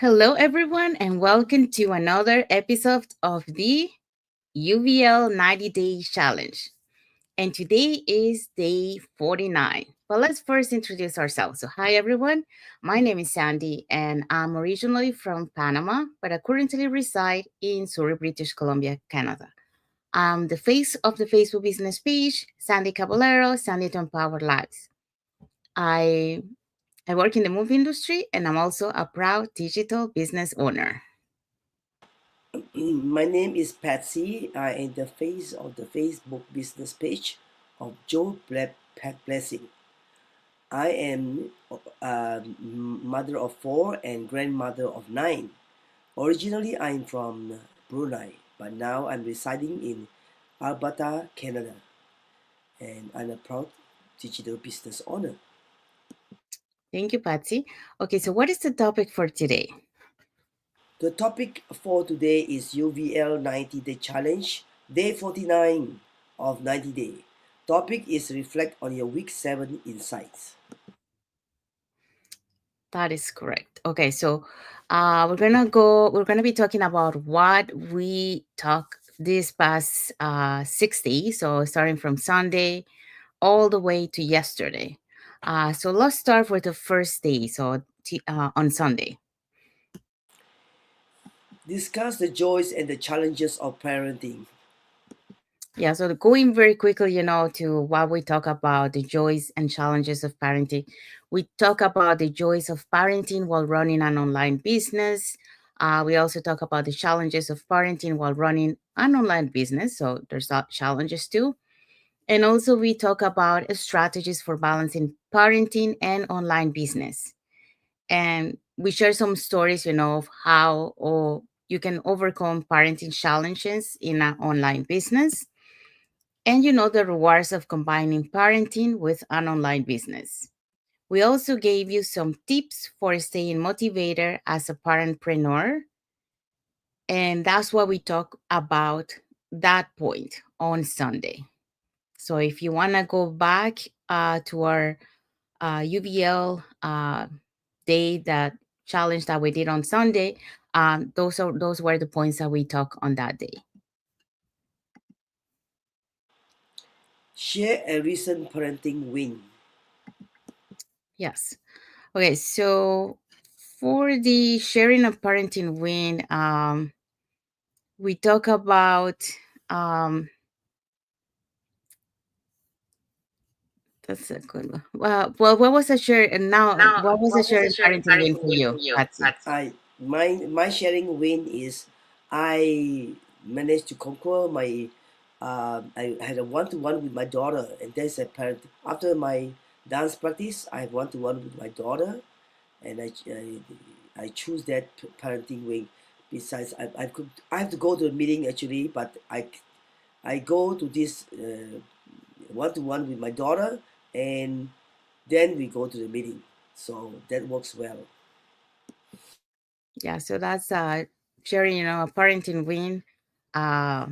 Hello, everyone, and welcome to another episode of the UVL 90 Day Challenge. And today is day 49. But let's first introduce ourselves. So, hi, everyone. My name is Sandy, and I'm originally from Panama, but I currently reside in Surrey, British Columbia, Canada. I'm the face of the Facebook business page, Sandy Caballero, Sandy to Empower Lives. I I work in the movie industry, and I'm also a proud digital business owner. My name is Patsy. I am the face of the Facebook business page of Pet Blessing. I am a mother of four and grandmother of nine. Originally, I'm from Brunei, but now I'm residing in Alberta, Canada, and I'm a proud digital business owner. Thank you, Patsy. Okay, so what is the topic for today? The topic for today is UVL 90 Day Challenge, day 49 of 90 Day. Topic is reflect on your week 7 insights. That is correct. Okay, so we're gonna be talking about what we talk this past 6 days. So starting from Sunday all the way to yesterday. So let's start with the first day. So on Sunday. Discuss the joys and the challenges of parenting. Yeah, so going very quickly, to what we talk about the joys and challenges of parenting. We talk about the joys of parenting while running an online business. We also talk about the challenges of parenting while running an online business. So there's challenges too. And also, we talk about strategies for balancing parenting and online business. And we share some stories, of how or you can overcome parenting challenges in an online business and the rewards of combining parenting with an online business. We also gave you some tips for staying motivated as a parentpreneur. And that's what we talk about that point on Sunday. So if you want to go back to our UVL day, that challenge that we did on Sunday, those were the points that we talked on that day. Share a recent parenting win. Yes. Okay, so for the sharing of parenting win, we talk about um, that's a good one. Well, what was a share and now what was a sharing parenting win for you, Patsy? My sharing win is I managed to conquer my I had a one-to-one with my daughter, and there's a parent after my dance practice. I have one-to-one with my daughter, and I choose that parenting wing. Besides, I have to go to a meeting actually, but I go to this one-to-one with my daughter, and then we go to the meeting. So that works well. Yeah, so that's sharing, a parenting win. Uh,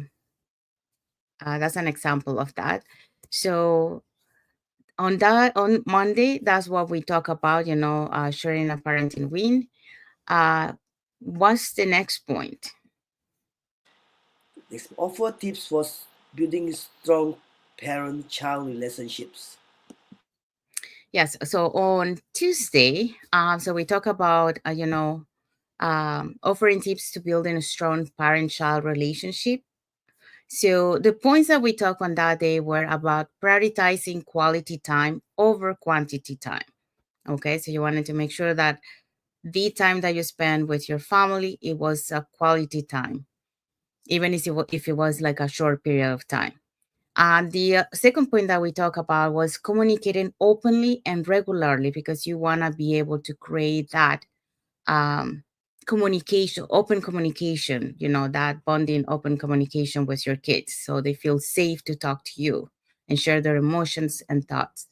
that's an example of that. So on Monday, that's what we talk about, sharing a parenting win. Uh, what's the next point? Offer tips for building strong parent-child relationships. Yes. So on Tuesday, so we talk about, offering tips to building a strong parent-child relationship. So the points that we talked on that day were about prioritizing quality time over quantity time. Okay. So you wanted to make sure that the time that you spend with your family, it was a quality time, even if it was like a short period of time. And the second point that we talked about was communicating openly and regularly because you want to be able to create that um, communication, open communication, that bonding, open communication with your kids so they feel safe to talk to you and share their emotions and thoughts.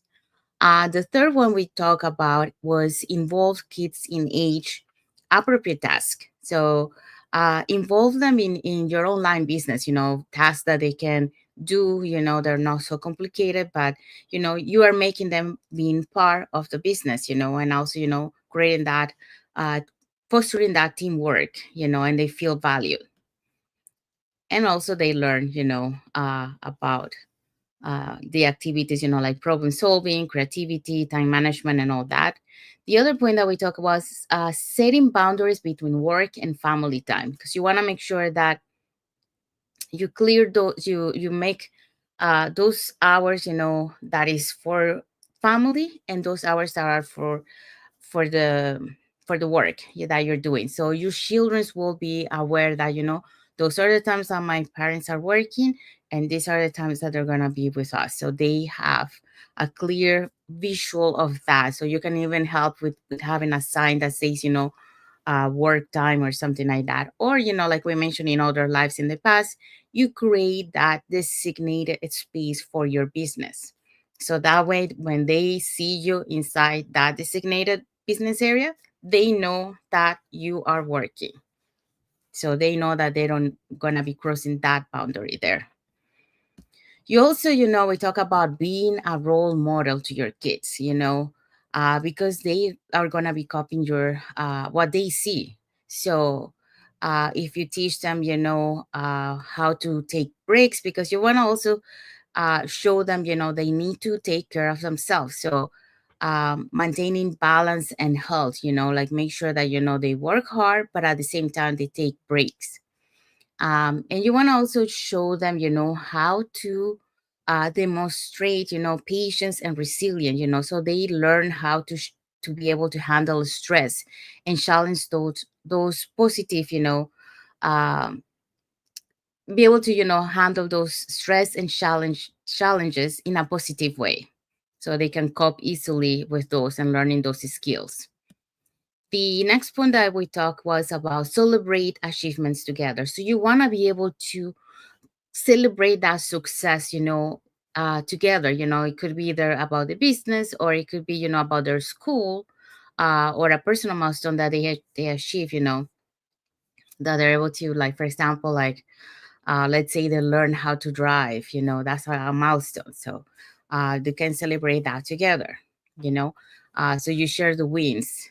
The third one we talked about was involve kids in age appropriate task. So involve them in your online business, tasks that they can do, they're not so complicated, but, you are making them being part of the business, and also, creating that uh, fostering that teamwork, and they feel valued. And also they learn, about the activities, like problem solving, creativity, time management, and all that. The other point that we talk about is setting boundaries between work and family time, because you want to make sure that you clear those, you make those hours, that is for family, and those hours that are for the for the work that you're doing. So your children will be aware that, those are the times that my parents are working, and these are the times that they're gonna be with us. So they have a clear visual of that. So you can even help with having a sign that says, work time or something like that. Or, like we mentioned in other lives in the past, you create that designated space for your business. So that way, when they see you inside that designated business area, they know that you are working. So they know that they don't gonna be crossing that boundary there. You also, we talk about being a role model to your kids, because they are going to be copying your what they see. So if you teach them, how to take breaks, because you want to also show them, they need to take care of themselves. So maintaining balance and health, like make sure that, they work hard, but at the same time, they take breaks. And you want to also show them, how to demonstrate, patience and resilience, so they learn how to be able to handle stress and challenge those positive, um, be able to, handle those stress and challenges in a positive way, so they can cope easily with those and learning those skills. The next point that we talked was about celebrate achievements together. So you want to be able to celebrate that success, together. It could be either about the business, or it could be, about their school, or a personal milestone that they achieve, that they're able to, like, for example, like, let's say they learn how to drive, that's a milestone. So they can celebrate that together, you know. So you share the wins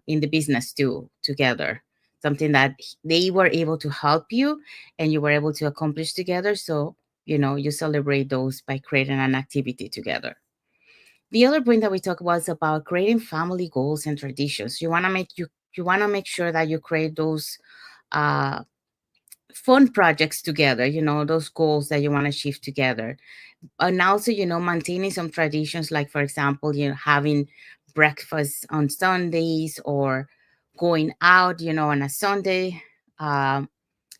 in the business too together, something that they were able to help you and you were able to accomplish together. So, you celebrate those by creating an activity together. The other point that we talk about is about creating family goals and traditions. You want to make sure that you create those uh, fun projects together, those goals that you want to achieve together. And also, maintaining some traditions, like, for example, having breakfast on Sundays, or going out, on a Sunday. Um,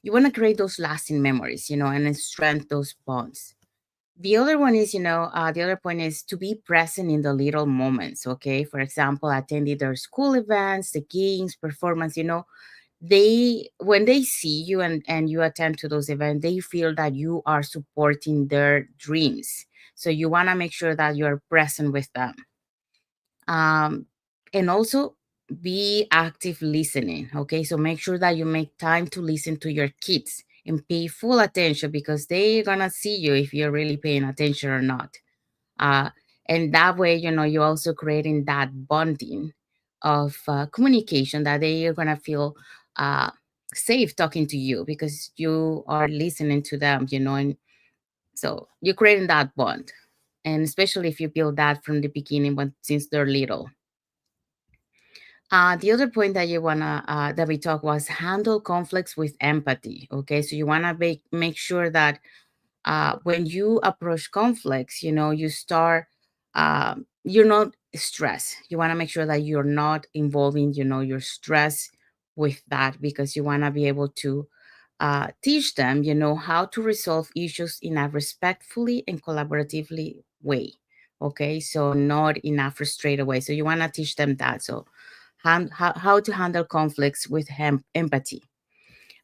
you want to create those lasting memories, and then strengthen those bonds. The other one is, the other point is to be present in the little moments, okay? For example, attending their school events, the games, performance, they when they see you and you attend to those events, they feel that you are supporting their dreams. So you want to make sure that you're present with them. um, and also be active listening, okay? So make sure that you make time to listen to your kids and pay full attention, because they're gonna see you if you're really paying attention or not. uh, and that way, you're also creating that bonding of communication, that they are going to feel uh, safe talking to you because you are listening to them, and so you're creating that bond. And especially if you build that from the beginning, since they're little. The other point that you wanna that we talk was handle conflicts with empathy. Okay, so you wanna make sure that when you approach conflicts, you start, you're not stressed. You want to make sure that you're not involving, your stress with that, because you want to be able to teach them, how to resolve issues in a respectfully and collaboratively way. Okay, so not in a frustrated way. So you want to teach them that. So how to handle conflicts with empathy.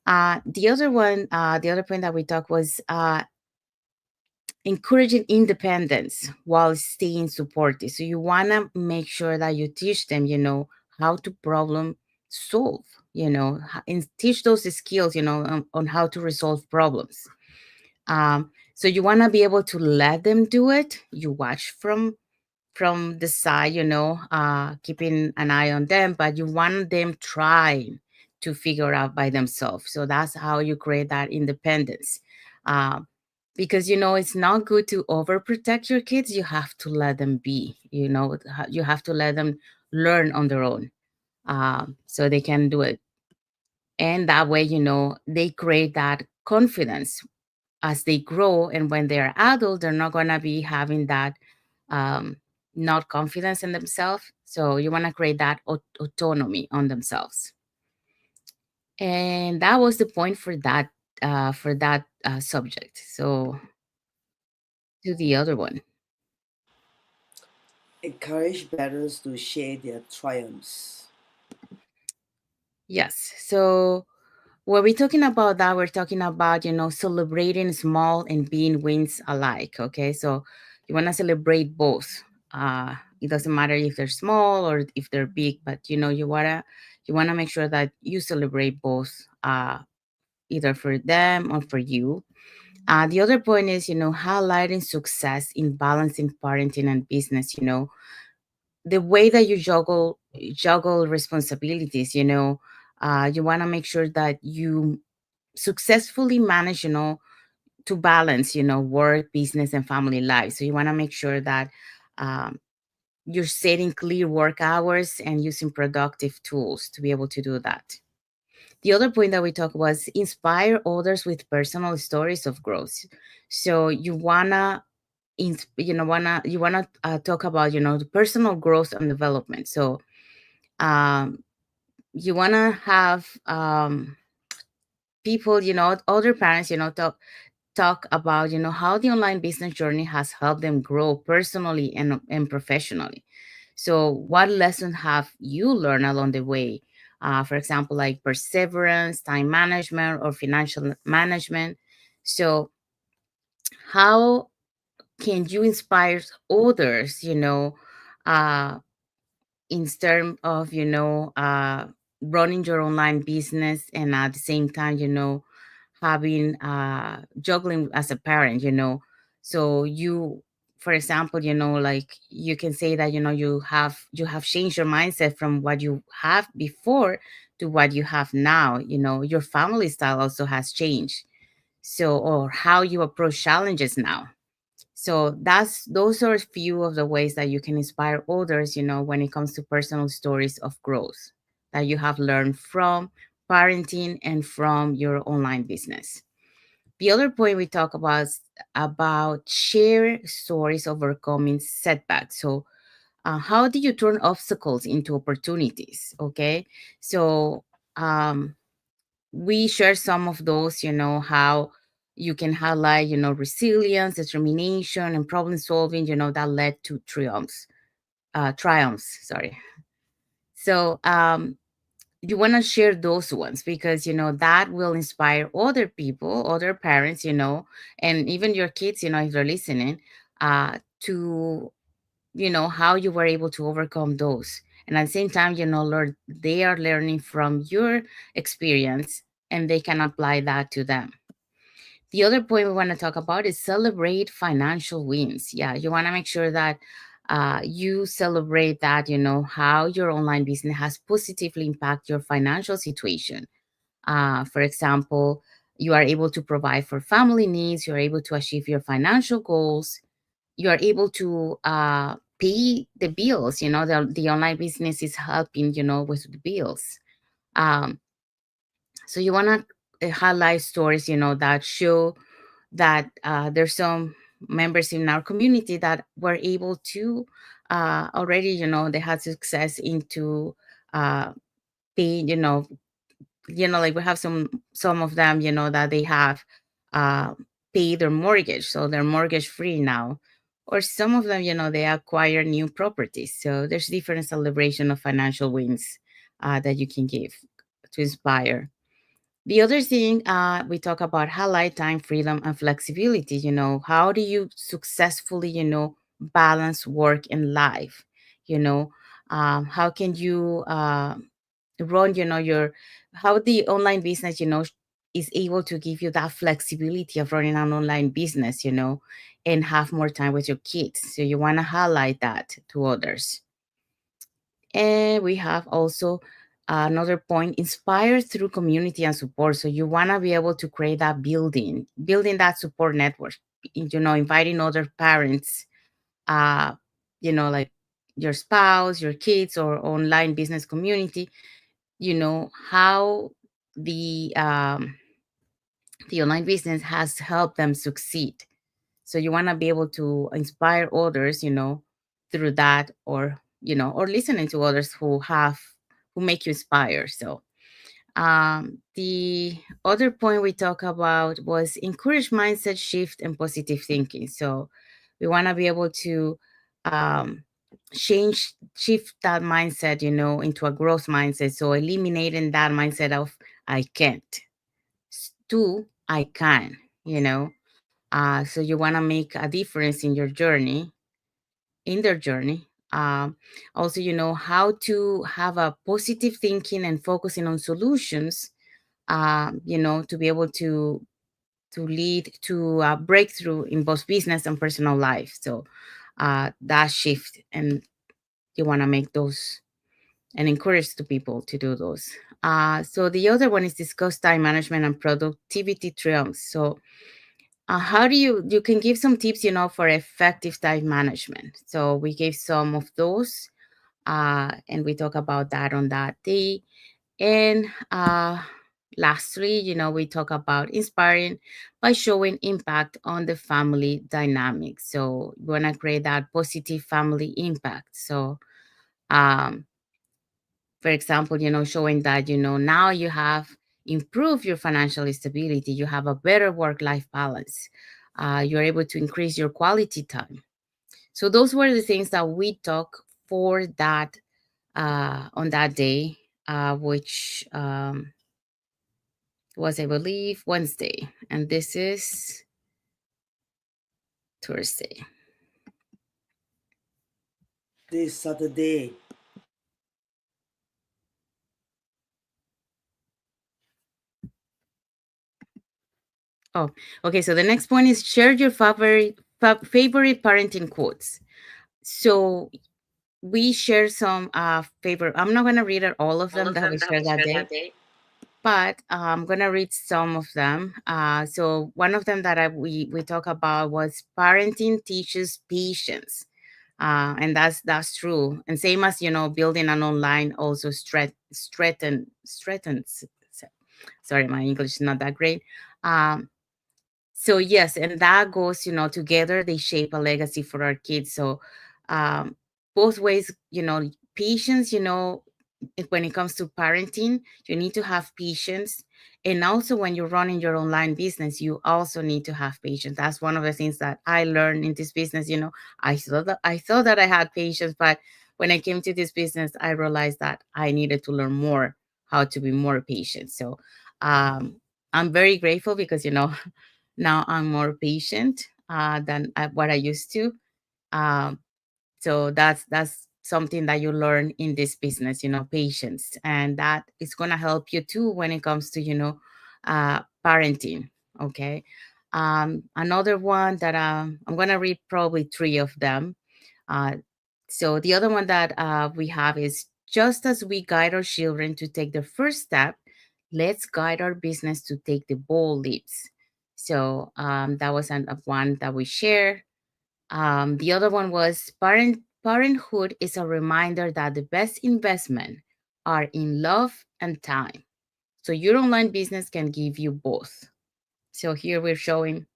The other point that we talked was encouraging independence while staying supportive. So you want to make sure that you teach them, how to problem solve, and teach those skills, on how to resolve problems. So you want to be able to let them do it. You watch from the side, keeping an eye on them, but you want them trying to figure out by themselves. So that's how you create that independence. Um, because it's not good to overprotect your kids. You have to let them be. You have to let them learn on their own, so they can do it. And that way, they create that confidence as they grow, and when they're adult, they're not going to be having that um, not confidence in themselves. So you want to create that autonomy on themselves. And that was the point for that subject. So to the other one. Encourage parents to share their triumphs. Yes. So when we're talking about that, we're talking about, celebrating small and big wins alike. Okay. So you want to celebrate both. It doesn't matter if they're small or if they're big, but you wanna make sure that you celebrate both, either for them or for you. The other point is, highlighting success in balancing parenting and business. The way that you juggle responsibilities. You want to make sure that you successfully manage, to balance, work, business, and family life. So you want to make sure that um, you're setting clear work hours and using productive tools to be able to do that. The other point that we talked was inspire others with personal stories of growth. So you wanna talk about, the personal growth and development. So um, you wanna have people, other parents, talk about, how the online business journey has helped them grow personally and professionally. So what lessons have you learned along the way? For example, like perseverance, time management, or financial management. So how can you inspire others, uh, in terms of, running your online business, and at the same time, having juggling as a parent. So you, for example, like you can say that, you have changed your mindset from what you have before to what you have now. Your family style also has changed, so, or how you approach challenges now. So those are a few of the ways that you can inspire others, when it comes to personal stories of growth that you have learned from parenting and from your online business. The other point we talk about is about share stories overcoming setbacks. So how do you turn obstacles into opportunities? Okay. So we share some of those, how you can highlight, resilience, determination, and problem solving, that led to triumphs, sorry. So you want to share those ones because, that will inspire other people, other parents, and even your kids, if they're listening, to, how you were able to overcome those. And at the same time, learn, they are learning from your experience, and they can apply that to them. The other point we want to talk about is celebrate financial wins. Yeah, you want to make sure that you celebrate that, how your online business has positively impact your financial situation. For example, you are able to provide for family needs, you are able to achieve your financial goals, you are able to pay the bills. The online business is helping, with the bills. Um, so you want to highlight stories, that show that there's some members in our community that were able to already, they had success into uh, paying, like we have some of them, that they have uh, paid their mortgage, so they're mortgage free now. Or some of them, they acquire new properties. So there's different celebration of financial wins that you can give to inspire. The other thing, we talk about highlight time, freedom, and flexibility. How do you successfully, balance work and life? You know, how can you run, your how the online business, is able to give you that flexibility of running an online business, and have more time with your kids. So you want to highlight that to others. And we have also another point, inspire through community and support. So you want to be able to create that building that support network, inviting other parents, uh, like your spouse, your kids, or online business community, how the the online business has helped them succeed. So you want to be able to inspire others, through that, or listening to others who make you inspire. So the other point we talked about was encourage mindset shift and positive thinking. So we want to be able to um, shift that mindset, into a growth mindset. So eliminating that mindset of I can't to I can, so you want to make a difference in your journey, in their journey. Also, how to have a positive thinking and focusing on solutions, to be able to lead to a breakthrough in both business and personal life. So that shift, and you want to make those and encourage the people to do those. So the other one is discuss time management and productivity triumphs. So how do you can give some tips, for effective time management. So we gave some of those, and we talk about that on that day. And lastly, we talk about inspiring by showing impact on the family dynamic. So we want to create that positive family impact. So um, for example, showing that, now you have improved your financial stability, you have a better work-life balance, you're able to increase your quality time. So those were the things that we talk for that on that day, which was, I believe, Wednesday, and this is Thursday. This Saturday. Oh, okay. So the next point is share your favorite parenting quotes. So we share some favorite. I'm not gonna read all of them that we shared that day, but I'm gonna read some of them. So one of them that we talk about was parenting teaches patience, and that's true. And same as building an online also strengthens. Sorry, my English is not that great. Um, so yes, and that goes, together they shape a legacy for our kids. So um, both ways, patience, when it comes to parenting, you need to have patience. And also when you're running your online business, you also need to have patience. That's one of the things that I learned in this business. I thought that I had patience, but when I came to this business, I realized that I needed to learn more how to be more patient. So um, I'm very grateful because now I'm more patient than what I used to. Um, so that's something that you learn in this business, patience, and that is gonna help you too when it comes to parenting. Okay. Another one that I'm gonna read probably three of them. Uh, so the other one that we have is just as we guide our children to take the first step, let's guide our business to take the bold leaps. So that was one that we share. The other one was parenthood is a reminder that the best investment are in love and time. So your online business can give you both. So here we're showing,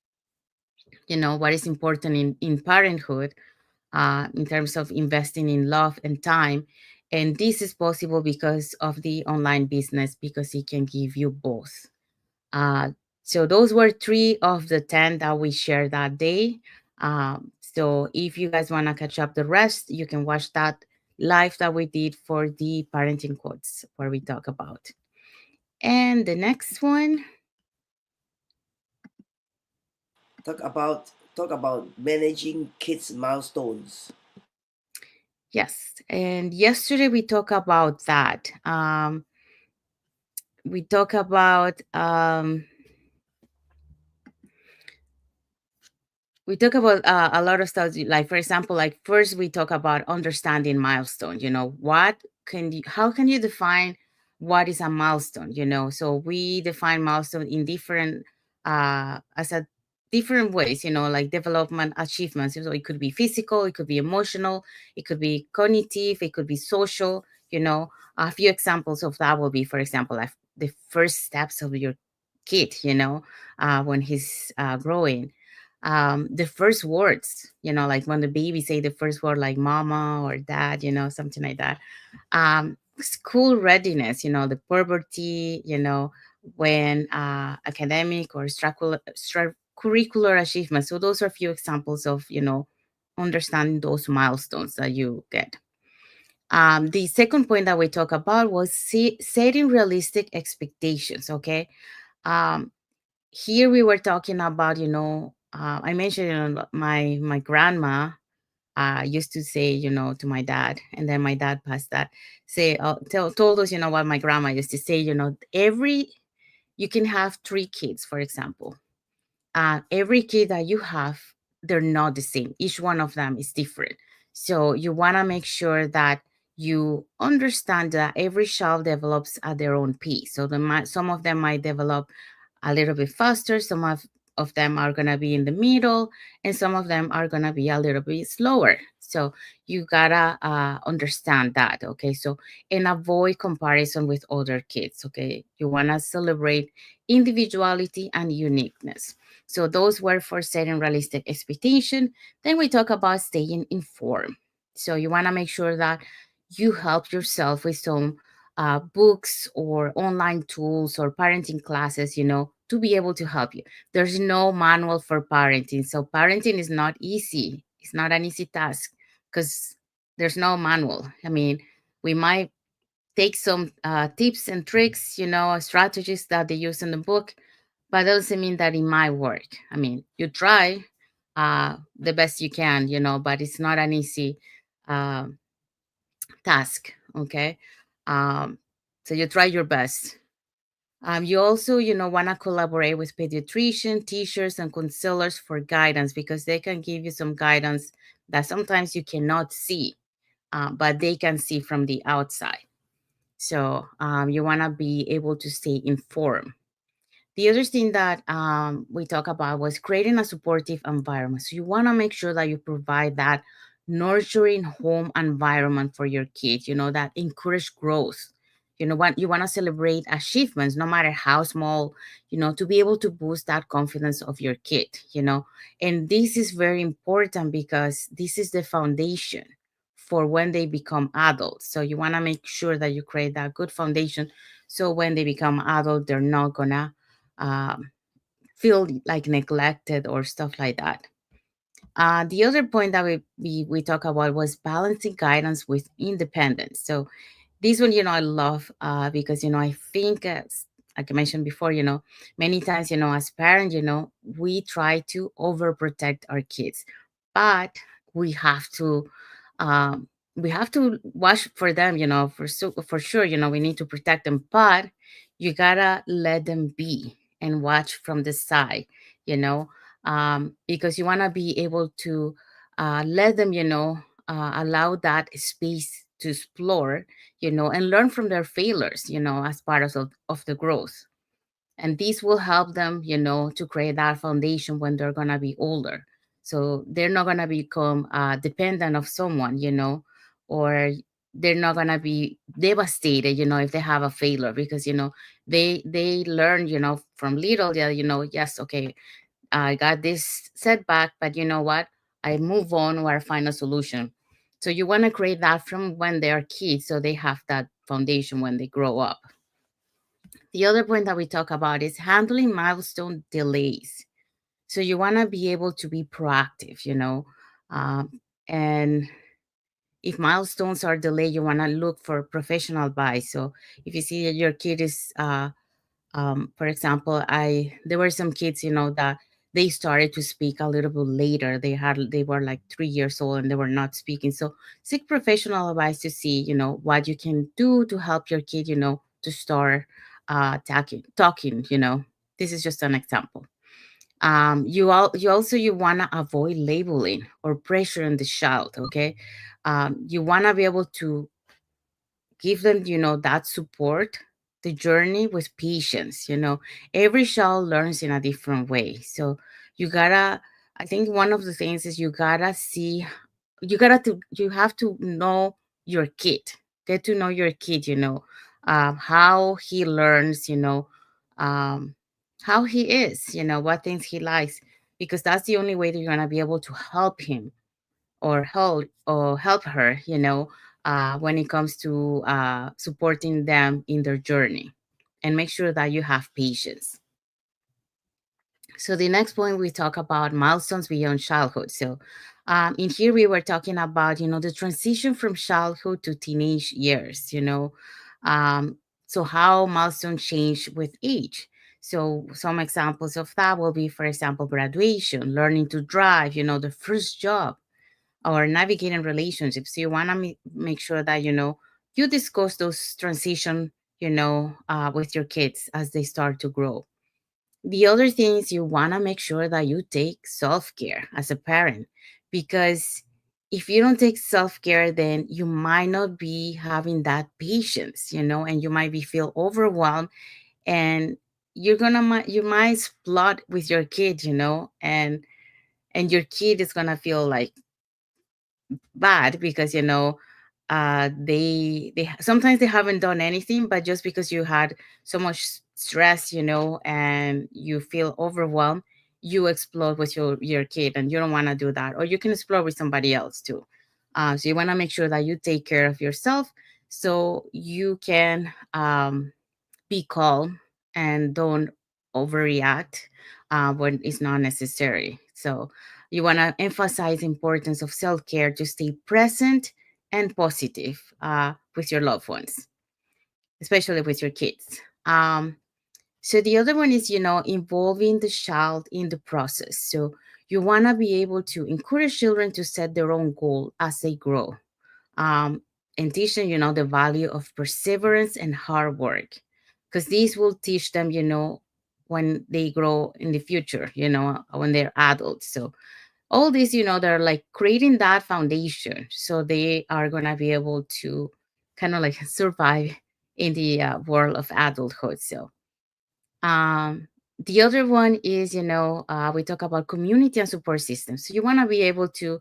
what is important in parenthood, in terms of investing in love and time. And this is possible because of the online business, because it can give you both. Uh, so those were three of the 10 that we shared that day. So if you guys want to catch up the rest, you can watch that live that we did for the parenting quotes where we talk about. And the next one, Talk about managing kids milestones. yes. And yesterday we talked about that. we talk about a lot of stuff, like for example, like first we talk about understanding milestone. What can you how can you define what is a milestone? So we define milestone in different as a different ways, like development achievements. So it could be physical, it could be emotional, it could be cognitive, it could be social. A few examples of that will be, for example, like the first steps of your kid, when he's growing, the first words, like when the baby say the first word, like mama or dad, something like that. School readiness, the puberty, when academic or curricular achievements. So those are a few examples of, understanding those milestones that you get. The second point that we talk about was setting realistic expectations. Okay. um, Here we were talking about, I mentioned, my grandma used to say, to my dad, and then my dad passed that, told us, what my grandma used to say, you can have three kids, for example. Every kid that you have, they're not the same. Each one of them is different. So you want to make sure that you understand that every child develops at their own pace. So some of them might develop a little bit faster. Some of them are going to be in the middle, and some of them are going to be a little bit slower. So you gotta understand that. Okay. So, and avoid comparison with other kids. Okay. You want to celebrate individuality and uniqueness. So those were for setting realistic expectation. Then we talk about staying informed. So you want to make sure that you help yourself with some books or online tools or parenting classes, to be able to help you. There's no manual for parenting. So parenting is not easy. It's not an easy task because there's no manual. I mean, we might take some tips and tricks, strategies that they use in the book, but that doesn't mean that it might work. I mean, you try the best you can, but it's not an easy uh, task. Okay. Um, so you try your best. You also, want to collaborate with pediatrician, teachers, and counselors for guidance, because they can give you some guidance that sometimes you cannot see, but they can see from the outside. So you want to be able to stay informed. The other thing that we talked about was creating a supportive environment. So you want to make sure that you provide that nurturing home environment for your kids, that encourage growth. What you want to celebrate achievements, no matter how small, to be able to boost that confidence of your kid. And this is very important because this is the foundation for when they become adults. So you want to make sure that you create that good foundation, so when they become adult, they're not gonna um, feel like neglected or stuff like that. The other point that we talk about was balancing guidance with independence. So this one, I love because, I think, like I mentioned before, many times, as parents, we try to overprotect our kids, but we have to um, watch for them, for sure, we need to protect them, but you gotta let them be and watch from the side, you know, because you want to be able to let them, allow that space to explore, and learn from their failures, as part of the growth. And this will help them, to create that foundation when they're going to be older. So they're not going to become dependent of someone, or they're not going to be devastated, if they have a failure, because, they learn, from little, yeah, yes, okay, I got this setback, but you know what? I move on, or I find a solution. So you want to create that from when they are kids, so they have that foundation when they grow up. The other point that we talk about is handling milestone delays. So you want to be able to be proactive, um, and if milestones are delayed, you want to look for professional advice. So if you see that your kid is for example, I there were some kids, that they started to speak a little bit later. They were like 3 years old and they were not speaking. So seek professional advice to see, what you can do to help your kid, to start talking. This is just an example. You want to avoid labeling or pressure on the child. Okay. You want to be able to give them, that support, the journey with patience. Every child learns in a different way. So you gotta, I think one of the things is you have to know your kid, get to know your kid, how he learns, um, how he is, what things he likes, because that's the only way that you're gonna be able to help him or help her, when it comes to supporting them in their journey, and make sure that you have patience. So the next point, we talk about milestones beyond childhood. So in here we were talking about, the transition from childhood to teenage years, um, so how milestones change with age. So some examples of that will be, for example, graduation, learning to drive, the first job, or navigating relationships. So you want to make sure that, you discuss those transition, with your kids as they start to grow. The other thing is, you want to make sure that you take self-care as a parent, because if you don't take self-care, then you might not be having that patience, and you might be feel overwhelmed, and you might explode with your kid, and your kid is gonna feel like bad, because they sometimes they haven't done anything, but just because you had so much stress, and you feel overwhelmed, you explode with your kid, and you don't want to do that. Or you can explode with somebody else too. So you want to make sure that you take care of yourself, so you can be calm and don't overreact when it's not necessary. So you want to emphasize importance of self-care to stay present and positive with your loved ones, especially with your kids. So the other one is, involving the child in the process. So you want to be able to encourage children to set their own goal as they grow, um, and teach them, the value of perseverance and hard work, because these will teach them, when they grow in the future, when they're adults. So all these, they're like creating that foundation, so they are going to be able to kind of like survive in the world of adulthood. So um, the other one is, we talk about community and support systems. So you want to be able to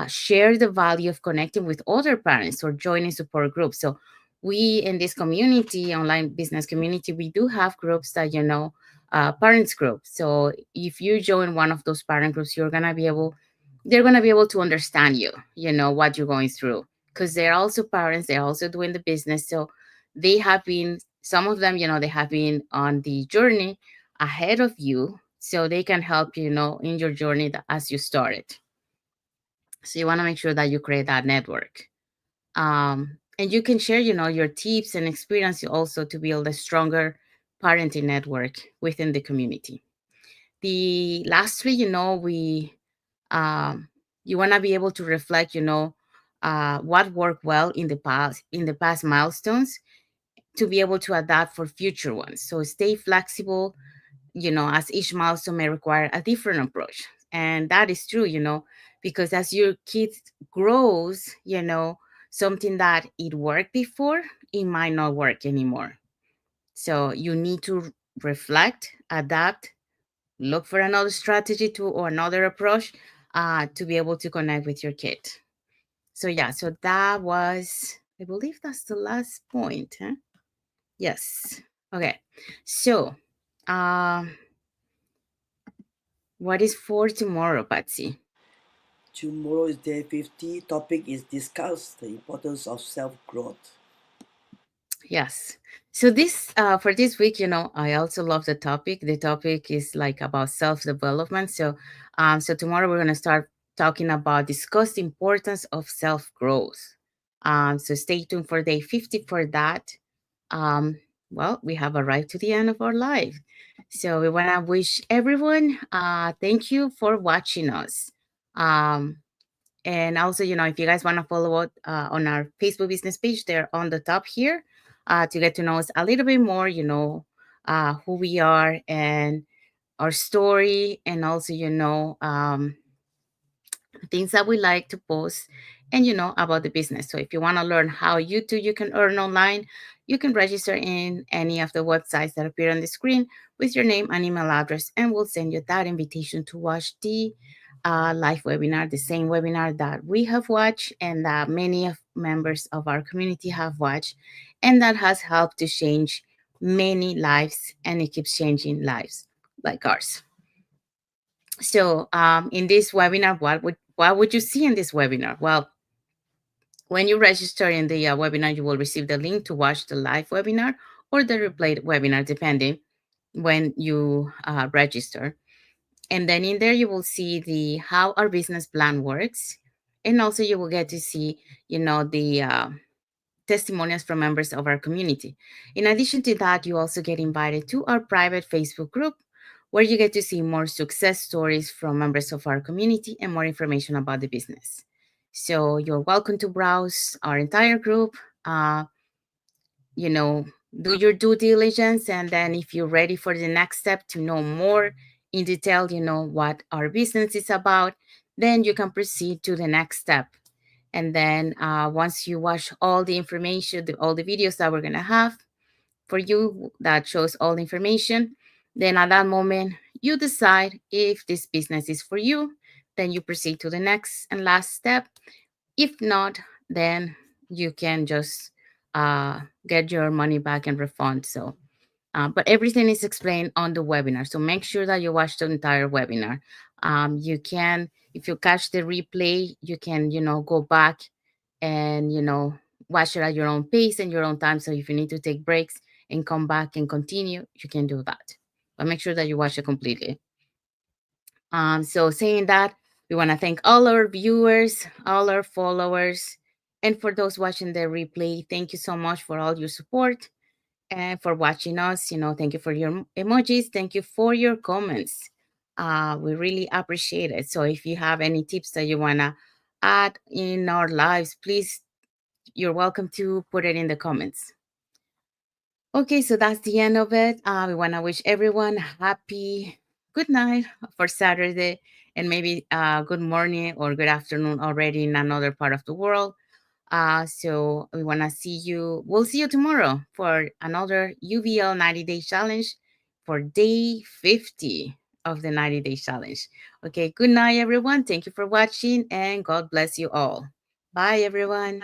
share the value of connecting with other parents or joining support groups. So we in this community, online business community, we do have groups that, parents groups. So if you join one of those parent groups, they're gonna be able to understand you, what you're going through, because they're also parents, they're also doing the business. So they have been, some of them, they have been on the journey ahead of you, so they can help you, in your journey as you started. So you want to make sure that you create that network. And you can share, your tips and experience also to build a stronger parenting network within the community. The last three, we um, you want to be able to reflect, what worked well in the past milestones, to be able to adapt for future ones. So stay flexible, as each milestone may require a different approach. And that is true, because as your kid grows, something that it worked before, it might not work anymore. So you need to reflect, adapt, look for another strategy to or another approach to be able to connect with your kid. So yeah, so that was, I believe that's the last point, huh? Yes. Okay. So, um, what is for tomorrow, Patsy? Tomorrow is day 50. Topic is discuss the importance of self growth. Yes. So this for this week, I also love the topic. The topic is like about self-development. So tomorrow we're gonna start talking about discuss the importance of self-growth. So stay tuned for day 50 for that. Um, well, we have arrived to the end of our life. So we wanna wish everyone thank you for watching us. Um, and also, if you guys want to follow up on our Facebook business page, they're on the top here. to get to know us a little bit more, who we are and our story, and also, things that we like to post, and about the business. So if you want to learn how you can earn online, you can register in any of the websites that appear on the screen with your name and email address, and we'll send you that invitation to watch the live webinar, the same webinar that we have watched and that many of members of our community have watched, and that has helped to change many lives, and it keeps changing lives like ours. So, in this webinar, what would you see in this webinar? Well, when you register in the webinar, you will receive the link to watch the live webinar or the replayed webinar, depending when you register. And then in there, you will see the how our business plan works, and also you will get to see, the testimonials from members of our community. In addition to that, you also get invited to our private Facebook group where you get to see more success stories from members of our community and more information about the business. So you're welcome to browse our entire group, uh, you know, do your due diligence. And then if you're ready for the next step to know more in detail, what our business is about, then you can proceed to the next step. And then once you watch all the information, all the videos that we're going to have for you that shows all the information, then at that moment, you decide if this business is for you. Then you proceed to the next and last step. If not, then you can just uh, get your money back and refund. So, but everything is explained on the webinar. So make sure that you watch the entire webinar. You can, if you catch the replay, you can, go back and, watch it at your own pace and your own time. So if you need to take breaks and come back and continue, you can do that. But make sure that you watch it completely. So saying that, we want to thank all our viewers, all our followers, and for those watching the replay, thank you so much for all your support and for watching us. Thank you for your emojis. Thank you for your comments. We really appreciate it. So if you have any tips that you want to add in our lives, please, you're welcome to put it in the comments. Okay, so that's the end of it. We want to wish everyone happy good night for Saturday, and maybe good morning or good afternoon already in another part of the world. So we want to see you. We'll see you tomorrow for another UVL 90-day challenge for day 50 of the 90-day challenge. Okay, good night, everyone. Thank you for watching, and God bless you all. Bye, everyone.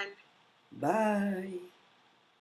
Bye.